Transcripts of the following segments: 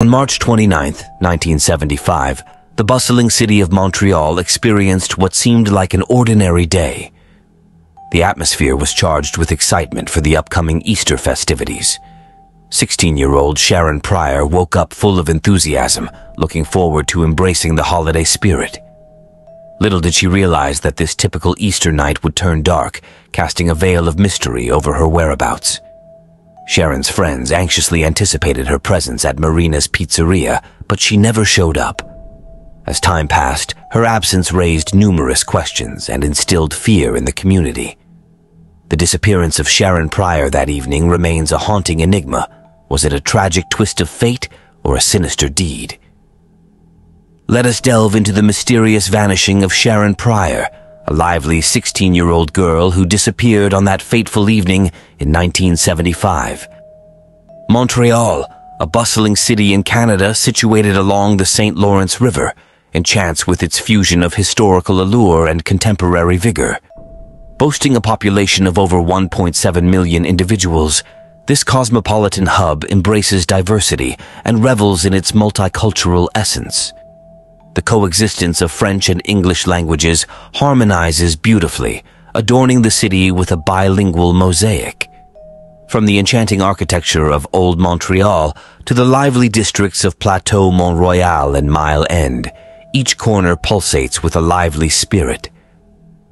On March 29, 1975, the bustling city of Montreal experienced what seemed like an ordinary day. The atmosphere was charged with excitement for the upcoming Easter festivities. 16-year-old Sharon Pryor woke up full of enthusiasm, looking forward to embracing the holiday spirit. Little did she realize that this typical Easter night would turn dark, casting a veil of mystery over her whereabouts. Sharon's friends anxiously anticipated her presence at Marina's Pizzeria, but she never showed up. As time passed, her absence raised numerous questions and instilled fear in the community. The disappearance of Sharon Pryor that evening remains a haunting enigma. Was it a tragic twist of fate or a sinister deed? Let us delve into the mysterious vanishing of Sharon Pryor, a lively 16-year-old girl who disappeared on that fateful evening in 1975. Montreal, a bustling city in Canada situated along the St. Lawrence River, enchants with its fusion of historical allure and contemporary vigor. Boasting a population of over 1.7 million individuals, this cosmopolitan hub embraces diversity and revels in its multicultural essence. The coexistence of French and English languages harmonizes beautifully, adorning the city with a bilingual mosaic. From the enchanting architecture of Old Montreal to the lively districts of Plateau Mont-Royal and Mile End, each corner pulsates with a lively spirit.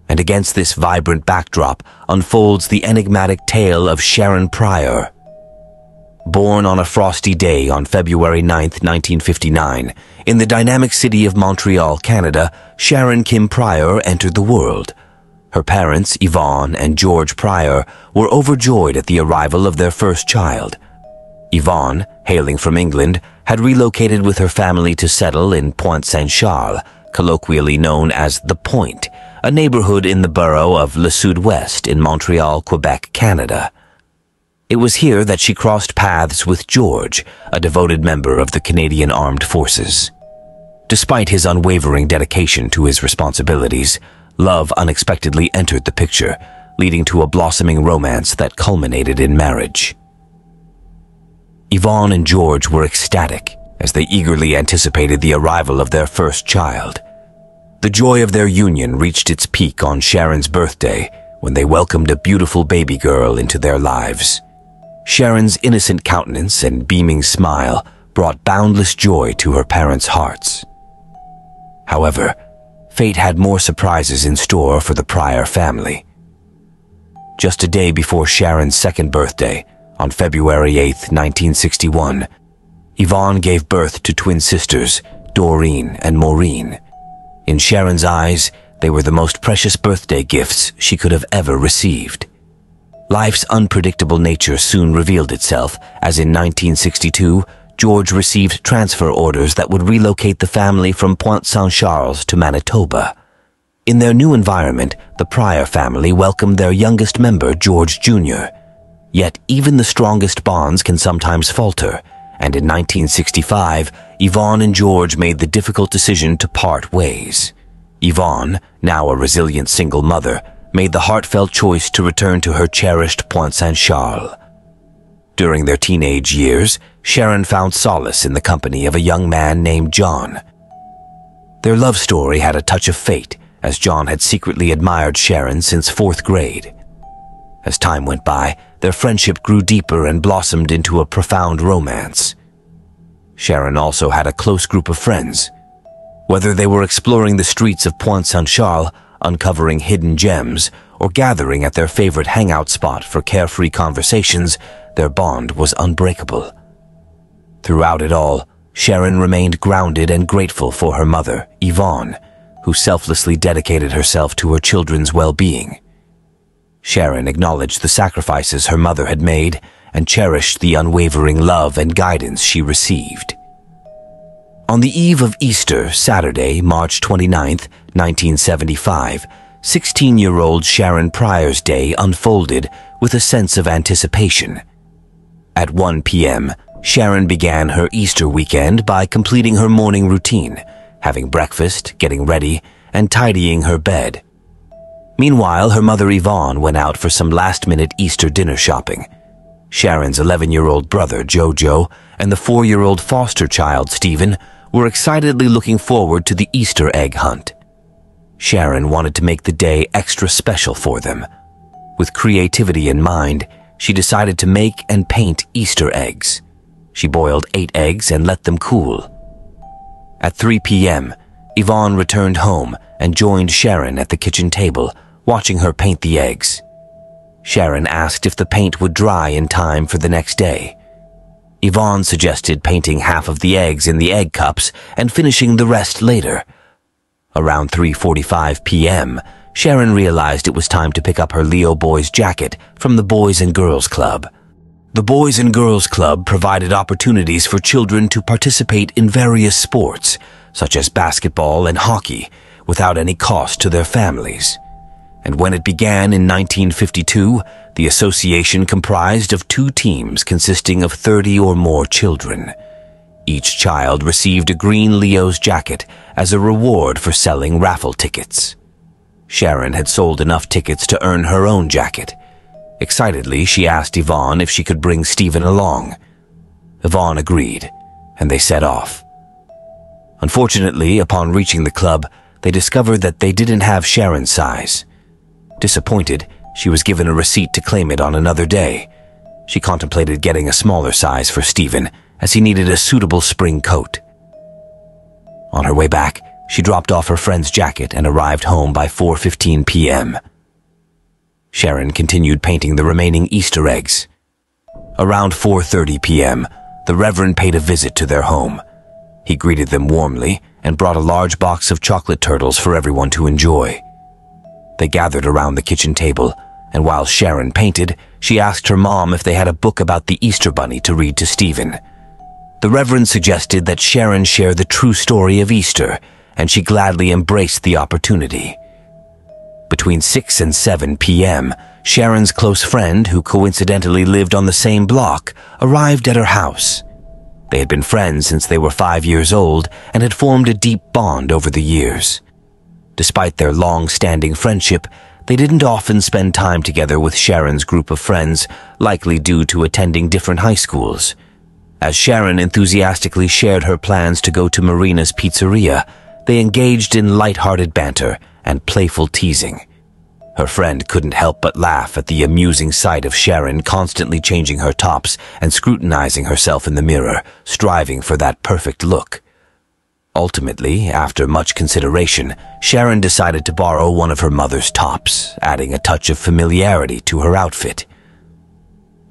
And against this vibrant backdrop unfolds the enigmatic tale of Sharon Pryor. Born on a frosty day on February 9, 1959, in the dynamic city of Montreal, Canada, Sharon Kim Pryor entered the world. Her parents, Yvonne and George Pryor, were overjoyed at the arrival of their first child. Yvonne, hailing from England, had relocated with her family to settle in Pointe-Saint-Charles, colloquially known as The Point, a neighborhood in the borough of Le Sud-Ouest in Montreal, Quebec, Canada. It was here that she crossed paths with George, a devoted member of the Canadian Armed Forces. Despite his unwavering dedication to his responsibilities, love unexpectedly entered the picture, leading to a blossoming romance that culminated in marriage. Yvonne and George were ecstatic as they eagerly anticipated the arrival of their first child. The joy of their union reached its peak on Sharon's birthday when they welcomed a beautiful baby girl into their lives. Sharon's innocent countenance and beaming smile brought boundless joy to her parents' hearts. However, fate had more surprises in store for the Pryor family. Just a day before Sharon's second birthday, on February 8, 1961, Yvonne gave birth to twin sisters, Doreen and Maureen. In Sharon's eyes, they were the most precious birthday gifts she could have ever received. Life's unpredictable nature soon revealed itself, as in 1962, George received transfer orders that would relocate the family from Pointe-Saint-Charles to Manitoba. In their new environment, the Pryor family welcomed their youngest member, George Jr. Yet even the strongest bonds can sometimes falter, and in 1965, Yvonne and George made the difficult decision to part ways. Yvonne, now a resilient single mother, made the heartfelt choice to return to her cherished Pointe-Saint-Charles. During their teenage years, Sharon found solace in the company of a young man named John. Their love story had a touch of fate, as John had secretly admired Sharon since 4th grade. As time went by, their friendship grew deeper and blossomed into a profound romance. Sharon also had a close group of friends. Whether they were exploring the streets of Pointe-Saint-Charles, uncovering hidden gems, or gathering at their favorite hangout spot for carefree conversations, their bond was unbreakable. Throughout it all, Sharon remained grounded and grateful for her mother, Yvonne, who selflessly dedicated herself to her children's well-being. Sharon acknowledged the sacrifices her mother had made and cherished the unwavering love and guidance she received. On the eve of Easter, Saturday, March 29, 1975, 16-year-old Sharon Pryor's day unfolded with a sense of anticipation. At 1 p.m., Sharon began her Easter weekend by completing her morning routine, having breakfast, getting ready, and tidying her bed. Meanwhile, her mother Yvonne went out for some last-minute Easter dinner shopping. Sharon's 11-year-old brother, Jojo, and the 4-year-old foster child, Stephen, were excitedly looking forward to the Easter egg hunt. Sharon wanted to make the day extra special for them. With creativity in mind, she decided to make and paint Easter eggs. She boiled 8 eggs and let them cool. At 3 p.m., Yvonne returned home and joined Sharon at the kitchen table, watching her paint the eggs. Sharon asked if the paint would dry in time for the next day. Yvonne suggested painting half of the eggs in the egg cups and finishing the rest later. Around 3:45 p.m., Sharon realized it was time to pick up her Leo Boys jacket from the Boys and Girls Club. The Boys and Girls Club provided opportunities for children to participate in various sports, such as basketball and hockey, without any cost to their families. And when it began in 1952, the association comprised of 2 teams consisting of 30 or more children. Each child received a green Leo's jacket as a reward for selling raffle tickets. Sharon had sold enough tickets to earn her own jacket. Excitedly, she asked Yvonne if she could bring Stephen along. Yvonne agreed, and they set off. Unfortunately, upon reaching the club, they discovered that they didn't have Sharon's size. Disappointed, she was given a receipt to claim it on another day. She contemplated getting a smaller size for Stephen, as he needed a suitable spring coat. On her way back, she dropped off her friend's jacket and arrived home by 4:15 p.m. Sharon continued painting the remaining Easter eggs. Around 4:30 p.m., the Reverend paid a visit to their home. He greeted them warmly and brought a large box of chocolate turtles for everyone to enjoy. They gathered around the kitchen table, and while Sharon painted, she asked her mom if they had a book about the Easter Bunny to read to Stephen. The Reverend suggested that Sharon share the true story of Easter, and she gladly embraced the opportunity. Between 6 and 7 p.m., Sharon's close friend, who coincidentally lived on the same block, arrived at her house. They had been friends since they were 5 years old and had formed a deep bond over the years. Despite their long-standing friendship, they didn't often spend time together with Sharon's group of friends, likely due to attending different high schools. As Sharon enthusiastically shared her plans to go to Marina's Pizzeria, they engaged in light-hearted banter and playful teasing. Her friend couldn't help but laugh at the amusing sight of Sharon constantly changing her tops and scrutinizing herself in the mirror, striving for that perfect look. Ultimately, after much consideration, Sharon decided to borrow one of her mother's tops, adding a touch of familiarity to her outfit.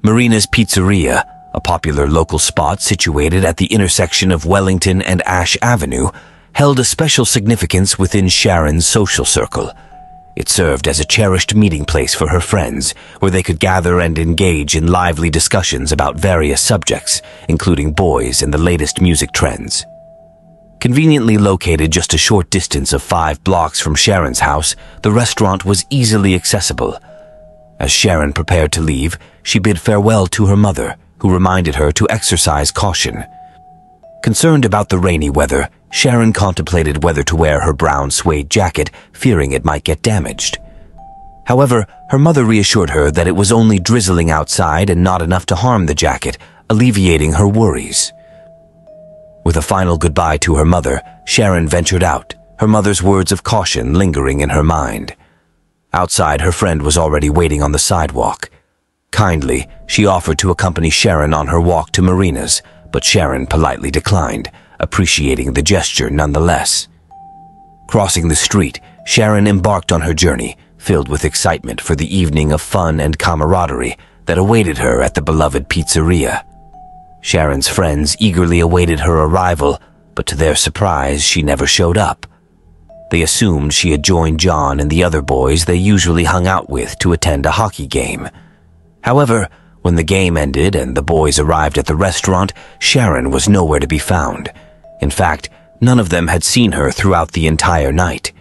Marina's Pizzeria, a popular local spot situated at the intersection of Wellington and Ash Avenue, held a special significance within Sharon's social circle. It served as a cherished meeting place for her friends, where they could gather and engage in lively discussions about various subjects, including boys and the latest music trends. Conveniently located just a short distance of 5 blocks from Sharon's house, the restaurant was easily accessible. As Sharon prepared to leave, she bid farewell to her mother, who reminded her to exercise caution. Concerned about the rainy weather, Sharon contemplated whether to wear her brown suede jacket, fearing it might get damaged. However, her mother reassured her that it was only drizzling outside and not enough to harm the jacket, alleviating her worries. With a final goodbye to her mother, Sharon ventured out, her mother's words of caution lingering in her mind. Outside, her friend was already waiting on the sidewalk. Kindly, she offered to accompany Sharon on her walk to Marina's, but Sharon politely declined, appreciating the gesture nonetheless. Crossing the street, Sharon embarked on her journey, filled with excitement for the evening of fun and camaraderie that awaited her at the beloved pizzeria. Sharon's friends eagerly awaited her arrival, but to their surprise, she never showed up. They assumed she had joined John and the other boys they usually hung out with to attend a hockey game. However, when the game ended and the boys arrived at the restaurant, Sharon was nowhere to be found. In fact, none of them had seen her throughout the entire night.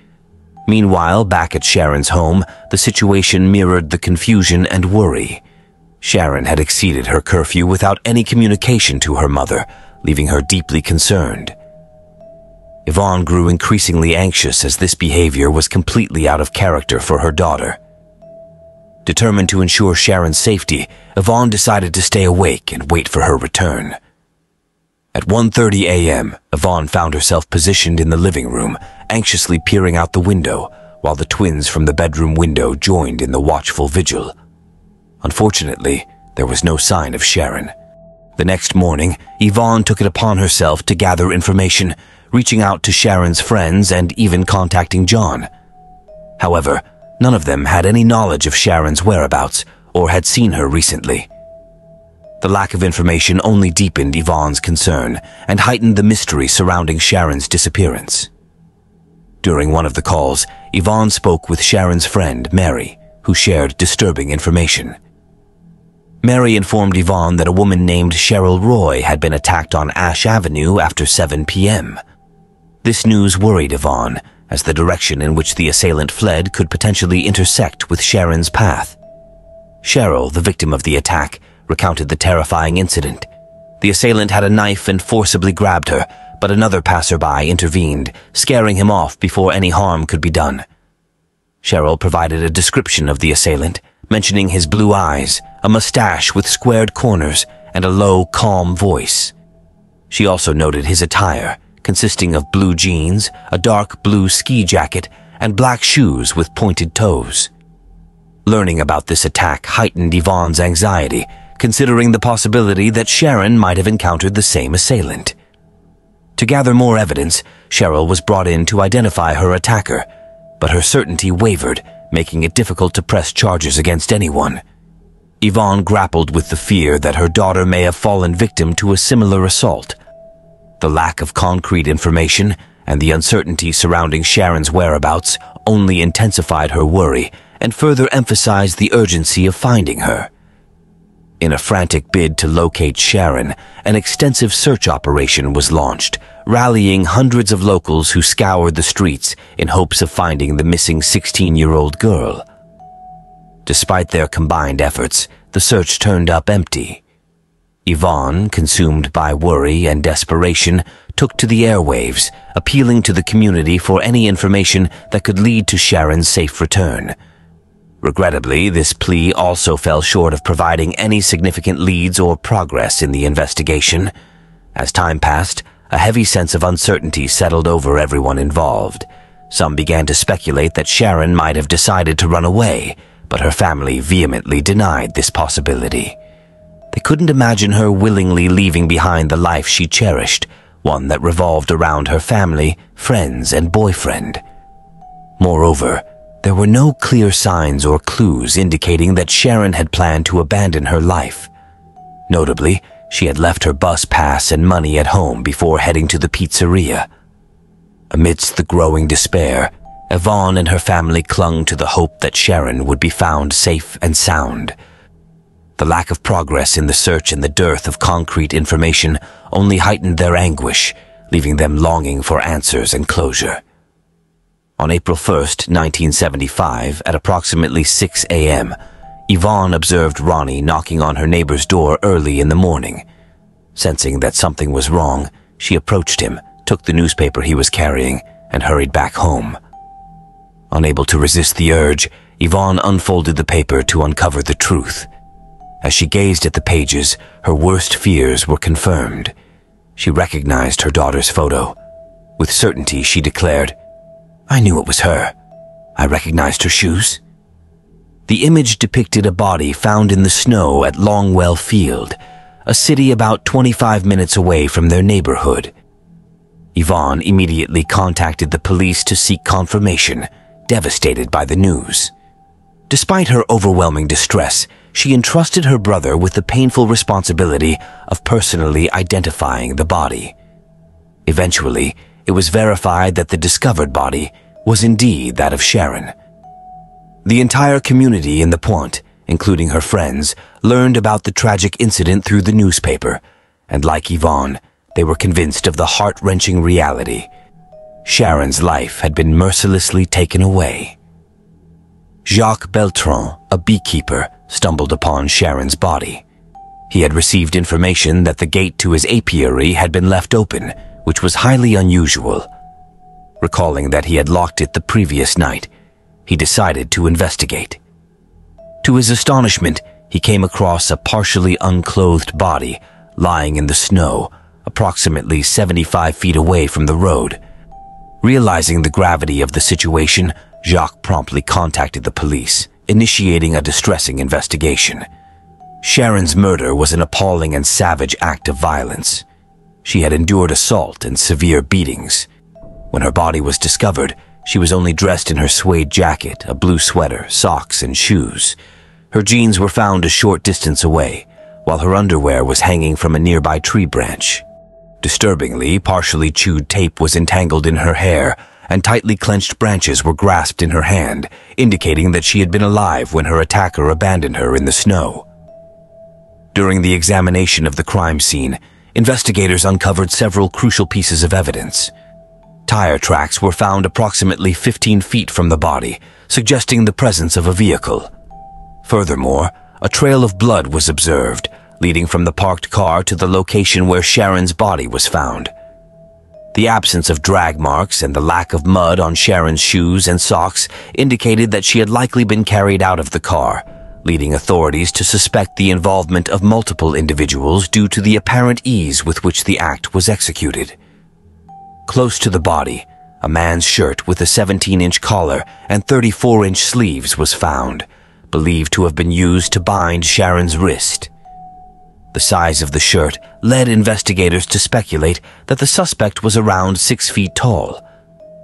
Meanwhile, back at Sharon's home, the situation mirrored the confusion and worry. Sharon had exceeded her curfew without any communication to her mother, leaving her deeply concerned. Yvonne grew increasingly anxious as this behavior was completely out of character for her daughter. Determined to ensure Sharon's safety, Yvonne decided to stay awake and wait for her return. At 1:30 a.m., Yvonne found herself positioned in the living room, anxiously peering out the window, while the twins from the bedroom window joined in the watchful vigil. Unfortunately, there was no sign of Sharon. The next morning, Yvonne took it upon herself to gather information, reaching out to Sharon's friends and even contacting John. However, none of them had any knowledge of Sharon's whereabouts or had seen her recently. The lack of information only deepened Yvonne's concern and heightened the mystery surrounding Sharon's disappearance. During one of the calls, Yvonne spoke with Sharon's friend, Mary, who shared disturbing information. Mary informed Yvonne that a woman named Cheryl Roy had been attacked on Ash Avenue after 7 p.m. This news worried Yvonne, as the direction in which the assailant fled could potentially intersect with Sharon's path. Cheryl, the victim of the attack, recounted the terrifying incident. The assailant had a knife and forcibly grabbed her, but another passerby intervened, scaring him off before any harm could be done. Cheryl provided a description of the assailant, mentioning his blue eyes, a mustache with squared corners, and a low, calm voice. She also noted his attire, consisting of blue jeans, a dark blue ski jacket, and black shoes with pointed toes. Learning about this attack heightened Yvonne's anxiety, considering the possibility that Sharon might have encountered the same assailant. To gather more evidence, Cheryl was brought in to identify her attacker, but her certainty wavered, making it difficult to press charges against anyone. Yvonne grappled with the fear that her daughter may have fallen victim to a similar assault. The lack of concrete information and the uncertainty surrounding Sharon's whereabouts only intensified her worry and further emphasized the urgency of finding her. In a frantic bid to locate Sharon, an extensive search operation was launched, rallying hundreds of locals who scoured the streets in hopes of finding the missing 16-year-old girl. Despite their combined efforts, the search turned up empty. Yvonne, consumed by worry and desperation, took to the airwaves, appealing to the community for any information that could lead to Sharon's safe return. Regrettably, this plea also fell short of providing any significant leads or progress in the investigation. As time passed, a heavy sense of uncertainty settled over everyone involved. Some began to speculate that Sharon might have decided to run away, but her family vehemently denied this possibility. They couldn't imagine her willingly leaving behind the life she cherished, one that revolved around her family, friends, and boyfriend. Moreover, there were no clear signs or clues indicating that Sharon had planned to abandon her life. Notably, she had left her bus pass and money at home before heading to the pizzeria. Amidst the growing despair, Yvonne and her family clung to the hope that Sharon would be found safe and sound. The lack of progress in the search and the dearth of concrete information only heightened their anguish, leaving them longing for answers and closure. On April 1st, 1975, at approximately 6 a.m., Yvonne observed Ronnie knocking on her neighbor's door early in the morning. Sensing that something was wrong, she approached him, took the newspaper he was carrying, and hurried back home. Unable to resist the urge, Yvonne unfolded the paper to uncover the truth. As she gazed at the pages, her worst fears were confirmed. She recognized her daughter's photo. With certainty, she declared, "I knew it was her. I recognized her shoes." The image depicted a body found in the snow at Longwell Field, a city about 25 minutes away from their neighborhood. Yvonne immediately contacted the police to seek confirmation, devastated by the news. Despite her overwhelming distress, she entrusted her brother with the painful responsibility of personally identifying the body. Eventually, it was verified that the discovered body was indeed that of Sharon. The entire community in the Pointe, including her friends, learned about the tragic incident through the newspaper, and like Yvonne, they were convinced of the heart-wrenching reality. Sharon's life had been mercilessly taken away. Jacques Beltran, a beekeeper, stumbled upon Sharon's body. He had received information that the gate to his apiary had been left open, which was highly unusual. Recalling that he had locked it the previous night, he decided to investigate. To his astonishment, he came across a partially unclothed body lying in the snow, approximately 75 feet away from the road. Realizing the gravity of the situation, Jacques promptly contacted the police, initiating a distressing investigation. Sharon's murder was an appalling and savage act of violence. She had endured assault and severe beatings. When her body was discovered, she was only dressed in her suede jacket, a blue sweater, socks, and shoes. Her jeans were found a short distance away, while her underwear was hanging from a nearby tree branch. Disturbingly, partially chewed tape was entangled in her hair, and tightly clenched branches were grasped in her hand, indicating that she had been alive when her attacker abandoned her in the snow. During the examination of the crime scene, investigators uncovered several crucial pieces of evidence. Tire tracks were found approximately 15 feet from the body, suggesting the presence of a vehicle. Furthermore, a trail of blood was observed, leading from the parked car to the location where Sharon's body was found. The absence of drag marks and the lack of mud on Sharon's shoes and socks indicated that she had likely been carried out of the car, leading authorities to suspect the involvement of multiple individuals due to the apparent ease with which the act was executed. Close to the body, a man's shirt with a 17-inch collar and 34-inch sleeves was found, believed to have been used to bind Sharon's wrist. The size of the shirt led investigators to speculate that the suspect was around 6 feet tall.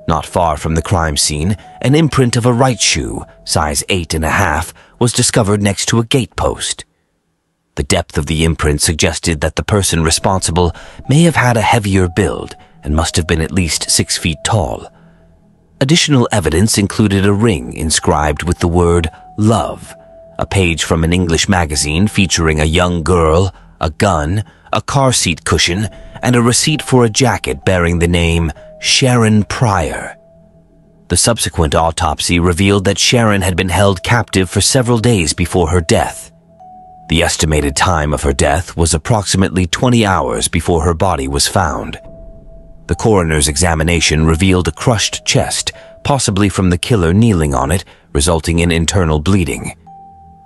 Not far from the crime scene, an imprint of a right shoe, size 8.5, was discovered next to a gate post. The depth of the imprint suggested that the person responsible may have had a heavier build and must have been at least 6 feet tall. Additional evidence included a ring inscribed with the word "Love," a page from an English magazine featuring a young girl, a gun, a car seat cushion, and a receipt for a jacket bearing the name Sharon Pryor. The subsequent autopsy revealed that Sharon had been held captive for several days before her death. The estimated time of her death was approximately 20 hours before her body was found. The coroner's examination revealed a crushed chest, possibly from the killer kneeling on it, resulting in internal bleeding.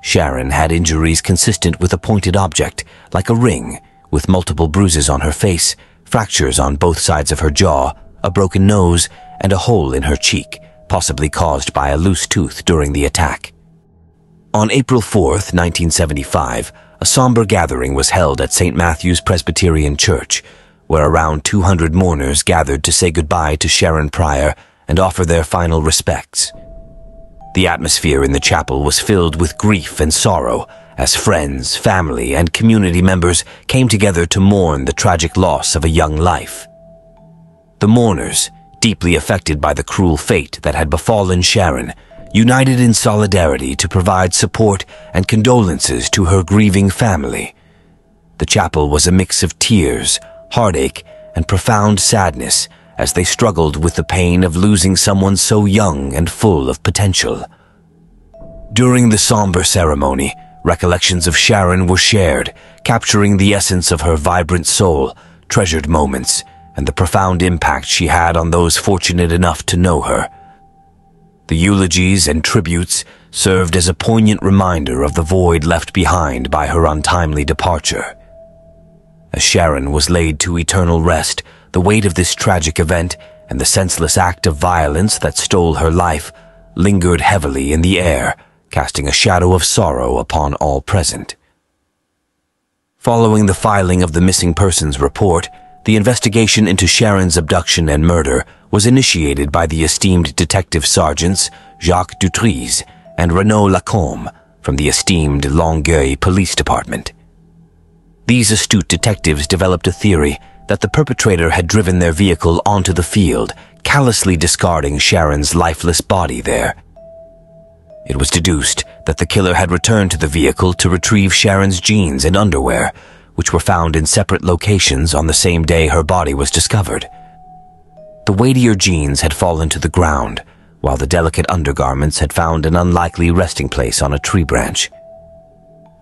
Sharon had injuries consistent with a pointed object, like a ring, with multiple bruises on her face, fractures on both sides of her jaw, a broken nose, and a hole in her cheek, possibly caused by a loose tooth during the attack. On April 4, 1975, a somber gathering was held at St. Matthew's Presbyterian Church, where around 200 mourners gathered to say goodbye to Sharon Pryor and offer their final respects. The atmosphere in the chapel was filled with grief and sorrow as friends, family, and community members came together to mourn the tragic loss of a young life. The mourners, deeply affected by the cruel fate that had befallen Sharon, united in solidarity to provide support and condolences to her grieving family. The chapel was a mix of tears, heartache, and profound sadness as they struggled with the pain of losing someone so young and full of potential. During the somber ceremony, recollections of Sharon were shared, capturing the essence of her vibrant soul, treasured moments, and the profound impact she had on those fortunate enough to know her. The eulogies and tributes served as a poignant reminder of the void left behind by her untimely departure. As Sharon was laid to eternal rest, the weight of this tragic event and the senseless act of violence that stole her life lingered heavily in the air, casting a shadow of sorrow upon all present. Following the filing of the missing persons report, the investigation into Sharon's abduction and murder was initiated by the esteemed detective sergeants Jacques Dutrise and Renaud Lacombe from the esteemed Longueuil Police Department. These astute detectives developed a theory that the perpetrator had driven their vehicle onto the field, callously discarding Sharon's lifeless body there. It was deduced that the killer had returned to the vehicle to retrieve Sharon's jeans and underwear, which were found in separate locations on the same day her body was discovered. The weightier jeans had fallen to the ground, while the delicate undergarments had found an unlikely resting place on a tree branch.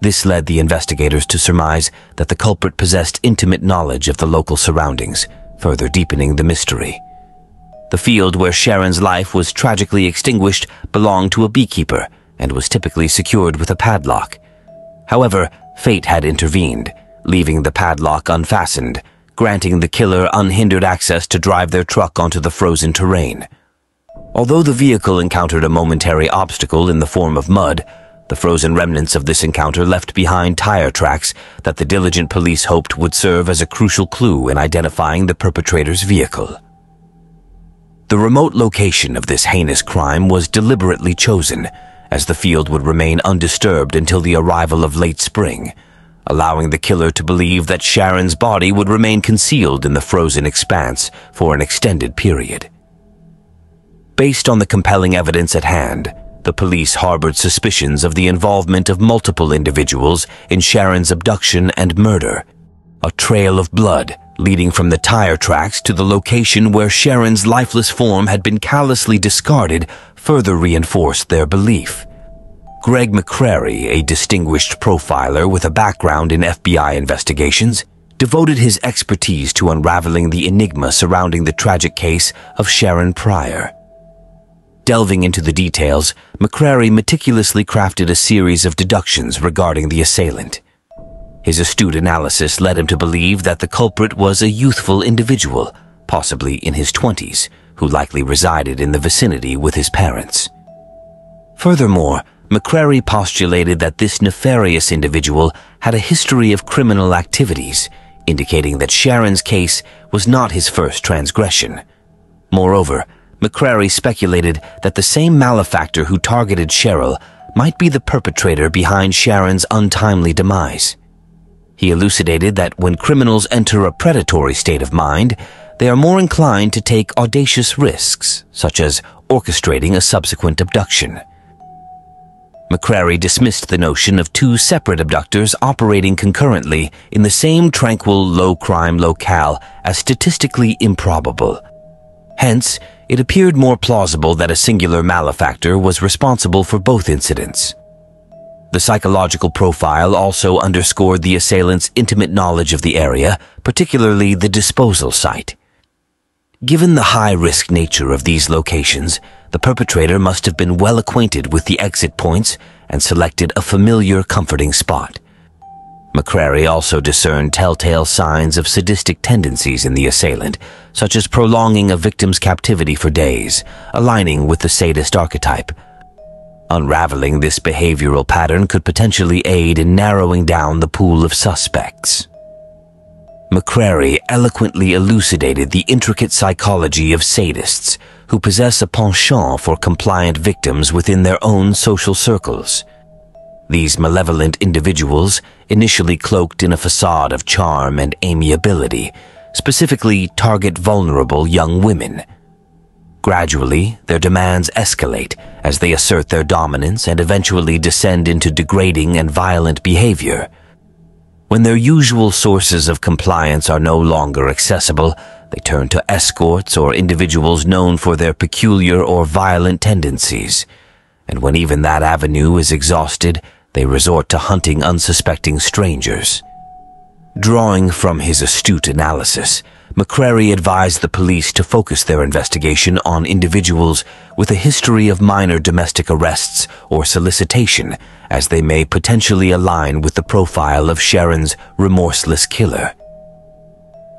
This led the investigators to surmise that the culprit possessed intimate knowledge of the local surroundings, further deepening the mystery. The field where Sharon's life was tragically extinguished belonged to a beekeeper and was typically secured with a padlock. However, fate had intervened, leaving the padlock unfastened, granting the killer unhindered access to drive their truck onto the frozen terrain. Although the vehicle encountered a momentary obstacle in the form of mud, the frozen remnants of this encounter left behind tire tracks that the diligent police hoped would serve as a crucial clue in identifying the perpetrator's vehicle. The remote location of this heinous crime was deliberately chosen, as the field would remain undisturbed until the arrival of late spring, allowing the killer to believe that Sharon's body would remain concealed in the frozen expanse for an extended period. Based on the compelling evidence at hand, the police harbored suspicions of the involvement of multiple individuals in Sharon's abduction and murder. A trail of blood leading from the tire tracks to the location where Sharon's lifeless form had been callously discarded further reinforced their belief. Greg McCrary, a distinguished profiler with a background in FBI investigations, devoted his expertise to unraveling the enigma surrounding the tragic case of Sharon Pryor. Delving into the details, McCrary meticulously crafted a series of deductions regarding the assailant. His astute analysis led him to believe that the culprit was a youthful individual, possibly in his 20s, who likely resided in the vicinity with his parents. Furthermore, McCrary postulated that this nefarious individual had a history of criminal activities, indicating that Sharon's case was not his first transgression. Moreover, McCrary speculated that the same malefactor who targeted Cheryl might be the perpetrator behind Sharon's untimely demise. He elucidated that when criminals enter a predatory state of mind, they are more inclined to take audacious risks, such as orchestrating a subsequent abduction. McCrary dismissed the notion of two separate abductors operating concurrently in the same tranquil, low-crime locale as statistically improbable. Hence, it appeared more plausible that a singular malefactor was responsible for both incidents. The psychological profile also underscored the assailant's intimate knowledge of the area, particularly the disposal site. Given the high-risk nature of these locations, the perpetrator must have been well acquainted with the exit points and selected a familiar, comforting spot. McCrary also discerned telltale signs of sadistic tendencies in the assailant, such as prolonging a victim's captivity for days, aligning with the sadist archetype. Unraveling this behavioral pattern could potentially aid in narrowing down the pool of suspects. McCrary eloquently elucidated the intricate psychology of sadists who possess a penchant for compliant victims within their own social circles. These malevolent individuals, initially cloaked in a facade of charm and amiability, specifically target vulnerable young women. Gradually, their demands escalate as they assert their dominance and eventually descend into degrading and violent behavior. When their usual sources of compliance are no longer accessible, they turn to escorts or individuals known for their peculiar or violent tendencies. And when even that avenue is exhausted, they resort to hunting unsuspecting strangers. Drawing from his astute analysis, McCrary advised the police to focus their investigation on individuals with a history of minor domestic arrests or solicitation, as they may potentially align with the profile of Sharon's remorseless killer.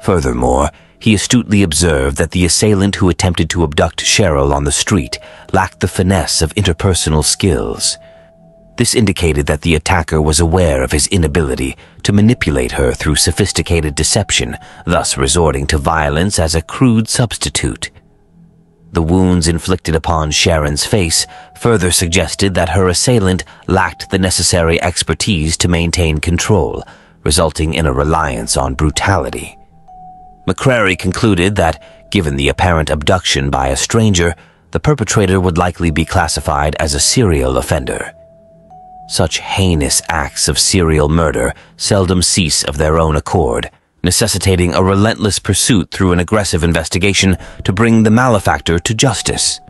Furthermore, he astutely observed that the assailant who attempted to abduct Cheryl on the street lacked the finesse of interpersonal skills. This indicated that the attacker was aware of his inability to manipulate her through sophisticated deception, thus resorting to violence as a crude substitute. The wounds inflicted upon Sharon's face further suggested that her assailant lacked the necessary expertise to maintain control, resulting in a reliance on brutality. McCrary concluded that, given the apparent abduction by a stranger, the perpetrator would likely be classified as a serial offender. Such heinous acts of serial murder seldom cease of their own accord, necessitating a relentless pursuit through an aggressive investigation to bring the malefactor to justice.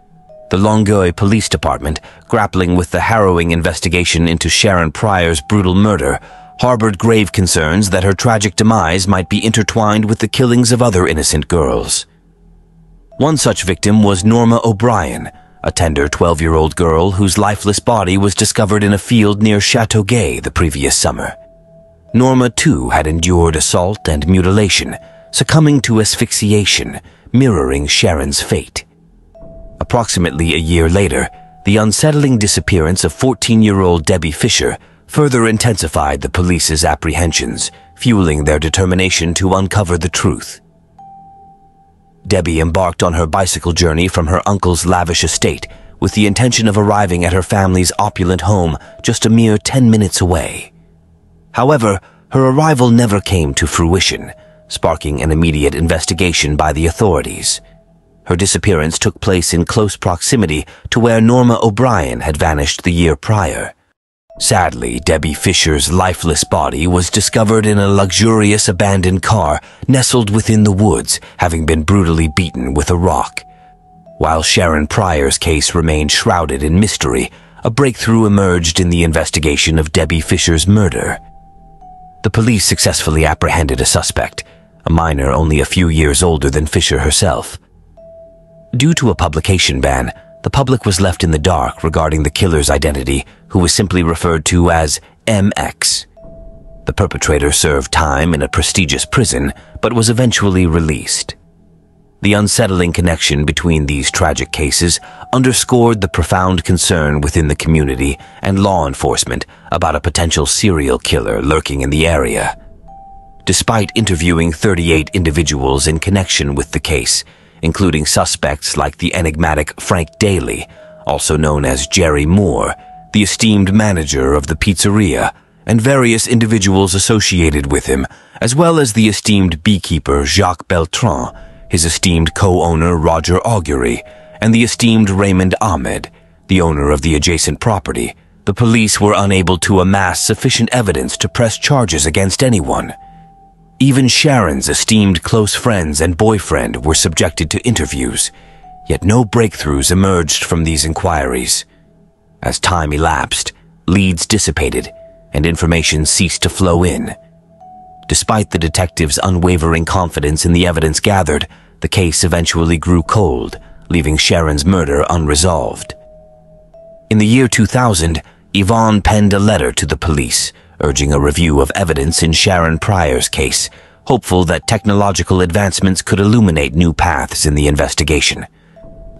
The Longueuil Police Department, grappling with the harrowing investigation into Sharon Pryor's brutal murder, harbored grave concerns that her tragic demise might be intertwined with the killings of other innocent girls. One such victim was Norma O'Brien, a tender 12-year-old girl whose lifeless body was discovered in a field near Chateauguay the previous summer. Norma, too, had endured assault and mutilation, succumbing to asphyxiation, mirroring Sharon's fate. Approximately a year later, the unsettling disappearance of 14-year-old Debbie Fisher further intensified the police's apprehensions, fueling their determination to uncover the truth. Debbie embarked on her bicycle journey from her uncle's lavish estate with the intention of arriving at her family's opulent home just a mere 10 minutes away. However, her arrival never came to fruition, sparking an immediate investigation by the authorities. Her disappearance took place in close proximity to where Norma O'Brien had vanished the year prior. Sadly, Debbie Fisher's lifeless body was discovered in a luxurious abandoned car nestled within the woods, having been brutally beaten with a rock. While Sharon Pryor's case remained shrouded in mystery, a breakthrough emerged in the investigation of Debbie Fisher's murder. The police successfully apprehended a suspect, a minor only a few years older than Fisher herself. Due to a publication ban, the public was left in the dark regarding the killer's identity, who was simply referred to as MX. The perpetrator served time in a prestigious prison, but was eventually released. The unsettling connection between these tragic cases underscored the profound concern within the community and law enforcement about a potential serial killer lurking in the area. Despite interviewing 38 individuals in connection with the case, including suspects like the enigmatic Frank Daly, also known as Jerry Moore, the esteemed manager of the pizzeria, and various individuals associated with him, as well as the esteemed beekeeper Jacques Beltran, his esteemed co-owner Roger Augury, and the esteemed Raymond Ahmed, the owner of the adjacent property, the police were unable to amass sufficient evidence to press charges against anyone. Even Sharon's esteemed close friends and boyfriend were subjected to interviews, yet no breakthroughs emerged from these inquiries. As time elapsed, leads dissipated, and information ceased to flow in. Despite the detectives' unwavering confidence in the evidence gathered, the case eventually grew cold, leaving Sharon's murder unresolved. In the year 2000, Yvonne penned a letter to the police, urging a review of evidence in Sharon Pryor's case, hopeful that technological advancements could illuminate new paths in the investigation.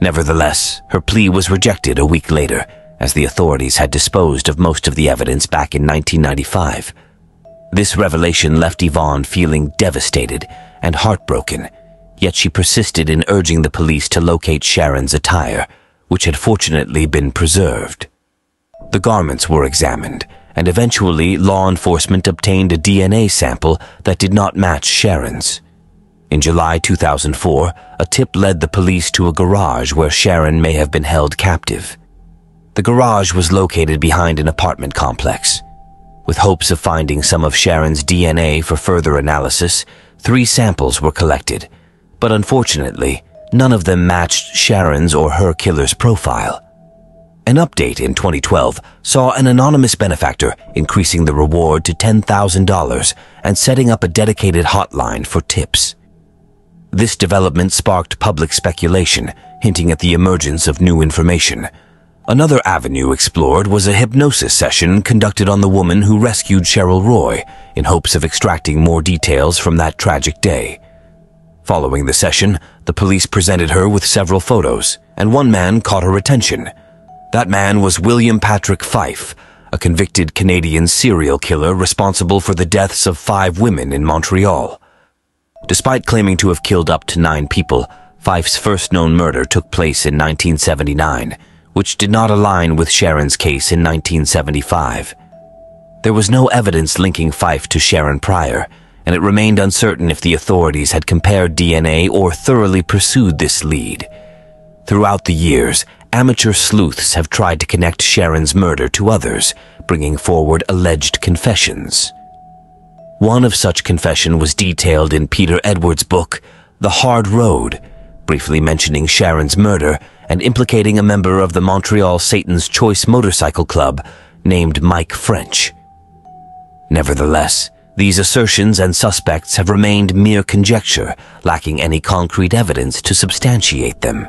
Nevertheless, her plea was rejected a week later, as the authorities had disposed of most of the evidence back in 1995. This revelation left Yvonne feeling devastated and heartbroken, yet she persisted in urging the police to locate Sharon's attire, which had fortunately been preserved. The garments were examined, and eventually law enforcement obtained a DNA sample that did not match Sharon's. In July 2004, a tip led the police to a garage where Sharon may have been held captive. The garage was located behind an apartment complex. With hopes of finding some of Sharon's DNA for further analysis, 3 samples were collected, but unfortunately, none of them matched Sharon's or her killer's profile. An update in 2012 saw an anonymous benefactor increasing the reward to $10,000 and setting up a dedicated hotline for tips. This development sparked public speculation, hinting at the emergence of new information. Another avenue explored was a hypnosis session conducted on the woman who rescued Cheryl Roy in hopes of extracting more details from that tragic day. Following the session, the police presented her with several photos, and one man caught her attention. That man was William Patrick Fife, a convicted Canadian serial killer responsible for the deaths of 5 women in Montreal. Despite claiming to have killed up to 9 people, Fife's first known murder took place in 1979, which did not align with Sharon's case in 1975. There was no evidence linking Fife to Sharon Pryor, and it remained uncertain if the authorities had compared DNA or thoroughly pursued this lead. Throughout the years, amateur sleuths have tried to connect Sharon's murder to others, bringing forward alleged confessions. One of such confession was detailed in Peter Edwards' book, The Hard Road, briefly mentioning Sharon's murder and implicating a member of the Montreal Satan's Choice Motorcycle Club named Mike French. Nevertheless, these assertions and suspects have remained mere conjecture, lacking any concrete evidence to substantiate them.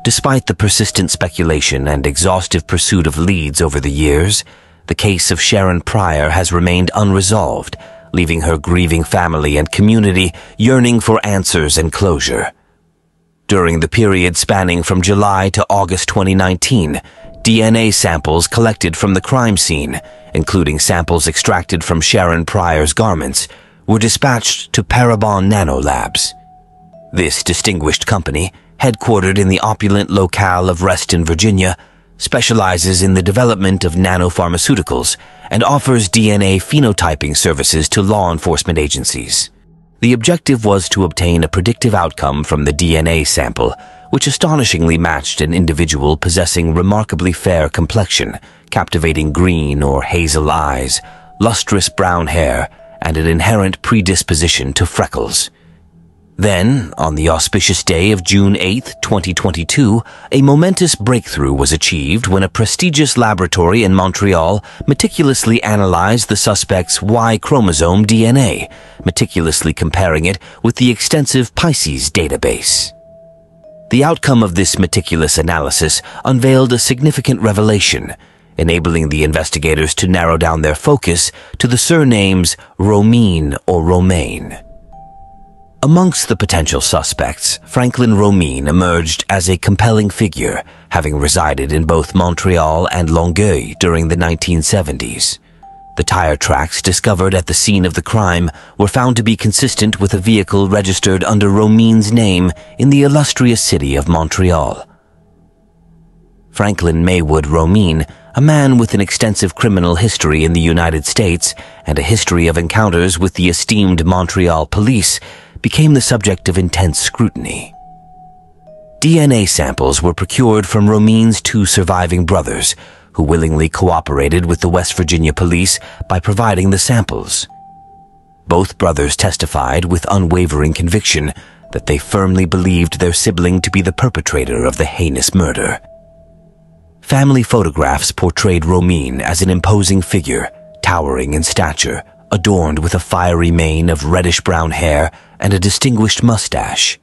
Despite the persistent speculation and exhaustive pursuit of leads over the years, the case of Sharon Pryor has remained unresolved, leaving her grieving family and community yearning for answers and closure. During the period spanning from July to August 2019, DNA samples collected from the crime scene, including samples extracted from Sharon Pryor's garments, were dispatched to Parabon Nanolabs. This distinguished company, headquartered in the opulent locale of Reston, Virginia, specializes in the development of nanopharmaceuticals and offers DNA phenotyping services to law enforcement agencies. The objective was to obtain a predictive outcome from the DNA sample, which astonishingly matched an individual possessing remarkably fair complexion, captivating green or hazel eyes, lustrous brown hair, and an inherent predisposition to freckles. Then, on the auspicious day of June 8, 2022, a momentous breakthrough was achieved when a prestigious laboratory in Montreal meticulously analyzed the suspect's Y chromosome DNA, meticulously comparing it with the extensive Pisces database. The outcome of this meticulous analysis unveiled a significant revelation, enabling the investigators to narrow down their focus to the surnames Romine or Romaine. Amongst the potential suspects, Franklin Romine emerged as a compelling figure, having resided in both Montreal and Longueuil during the 1970s. The tire tracks discovered at the scene of the crime were found to be consistent with a vehicle registered under Romine's name in the illustrious city of Montreal. Franklin Maywood Romine, a man with an extensive criminal history in the United States and a history of encounters with the esteemed Montreal police, became the subject of intense scrutiny. DNA samples were procured from Romine's two surviving brothers, who willingly cooperated with the West Virginia police by providing the samples. Both brothers testified with unwavering conviction that they firmly believed their sibling to be the perpetrator of the heinous murder. Family photographs portrayed Romine as an imposing figure, towering in stature, adorned with a fiery mane of reddish-brown hair and a distinguished mustache.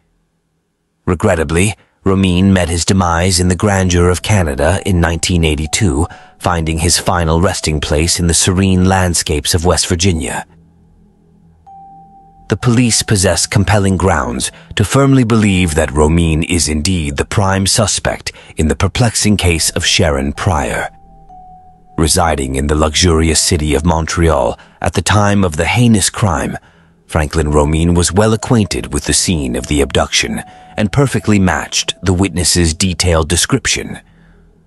Regrettably, Romine met his demise in the grandeur of Canada in 1982, finding his final resting place in the serene landscapes of West Virginia. The police possess compelling grounds to firmly believe that Romine is indeed the prime suspect in the perplexing case of Sharon Pryor. Residing in the luxurious city of Montreal at the time of the heinous crime, Franklin Romine was well acquainted with the scene of the abduction and perfectly matched the witness's detailed description.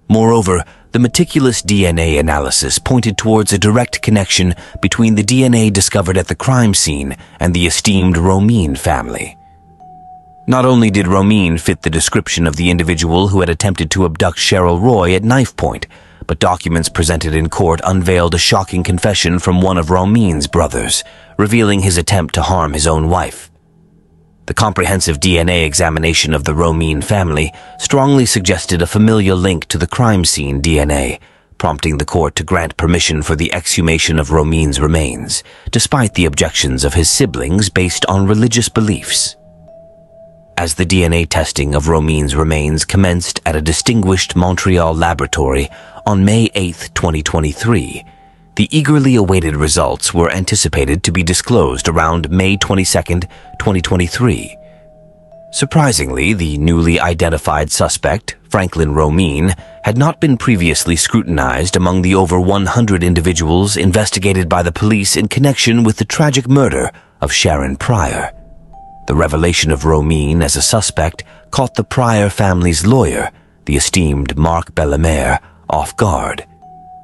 Moreover, the meticulous DNA analysis pointed towards a direct connection between the DNA discovered at the crime scene and the esteemed Romine family. Not only did Romine fit the description of the individual who had attempted to abduct Cheryl Roy at knife point, but documents presented in court unveiled a shocking confession from one of Romine's brothers, revealing his attempt to harm his own wife. The comprehensive DNA examination of the Romine family strongly suggested a familial link to the crime scene DNA, prompting the court to grant permission for the exhumation of Romine's remains, despite the objections of his siblings based on religious beliefs. As the DNA testing of Romine's remains commenced at a distinguished Montreal laboratory on May 8, 2023, the eagerly awaited results were anticipated to be disclosed around May 22, 2023. Surprisingly, the newly identified suspect, Franklin Romine, had not been previously scrutinized among the over 100 individuals investigated by the police in connection with the tragic murder of Sharon Pryor. The revelation of Romine as a suspect caught the Pryor family's lawyer, the esteemed Marc Bellemare, off guard.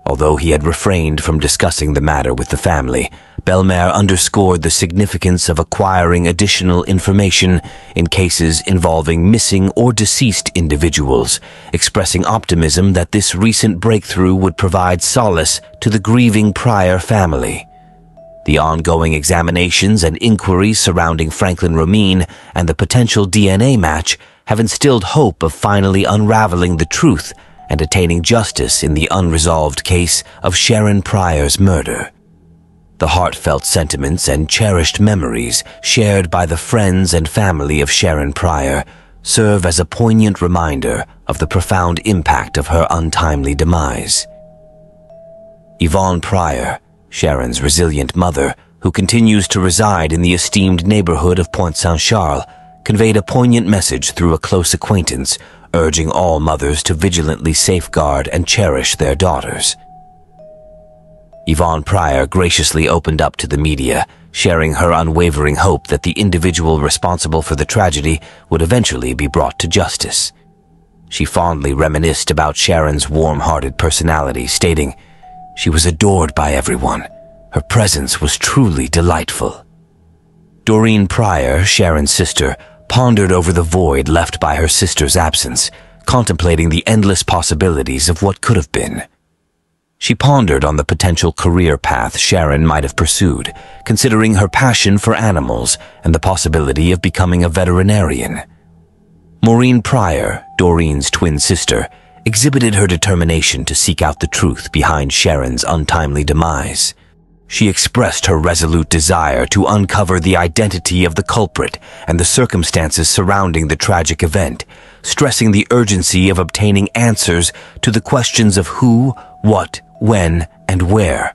Although he had refrained from discussing the matter with the family, Bellemare underscored the significance of acquiring additional information in cases involving missing or deceased individuals, expressing optimism that this recent breakthrough would provide solace to the grieving Pryor family. The ongoing examinations and inquiries surrounding Franklin Romine and the potential DNA match have instilled hope of finally unraveling the truth and attaining justice in the unresolved case of Sharon Pryor's murder. The heartfelt sentiments and cherished memories shared by the friends and family of Sharon Pryor serve as a poignant reminder of the profound impact of her untimely demise. Yvonne Pryor, Sharon's resilient mother, who continues to reside in the esteemed neighborhood of Pointe Saint-Charles, conveyed a poignant message through a close acquaintance, urging all mothers to vigilantly safeguard and cherish their daughters. Yvonne Pryor graciously opened up to the media, sharing her unwavering hope that the individual responsible for the tragedy would eventually be brought to justice. She fondly reminisced about Sharon's warm-hearted personality, stating, "She was adored by everyone. Her presence was truly delightful." Doreen Pryor, Sharon's sister, pondered over the void left by her sister's absence, contemplating the endless possibilities of what could have been. She pondered on the potential career path Sharon might have pursued, considering her passion for animals and the possibility of becoming a veterinarian. Maureen Pryor, Doreen's twin sister, exhibited her determination to seek out the truth behind Sharon's untimely demise. She expressed her resolute desire to uncover the identity of the culprit and the circumstances surrounding the tragic event, stressing the urgency of obtaining answers to the questions of who, what, when, and where.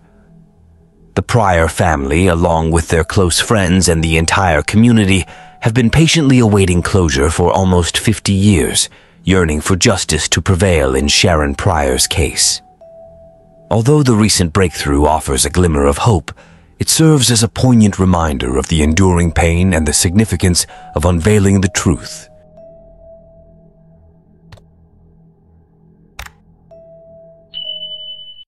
The Pryor family, along with their close friends and the entire community, have been patiently awaiting closure for almost 50 years, yearning for justice to prevail in Sharon Pryor's case. Although the recent breakthrough offers a glimmer of hope, it serves as a poignant reminder of the enduring pain and the significance of unveiling the truth.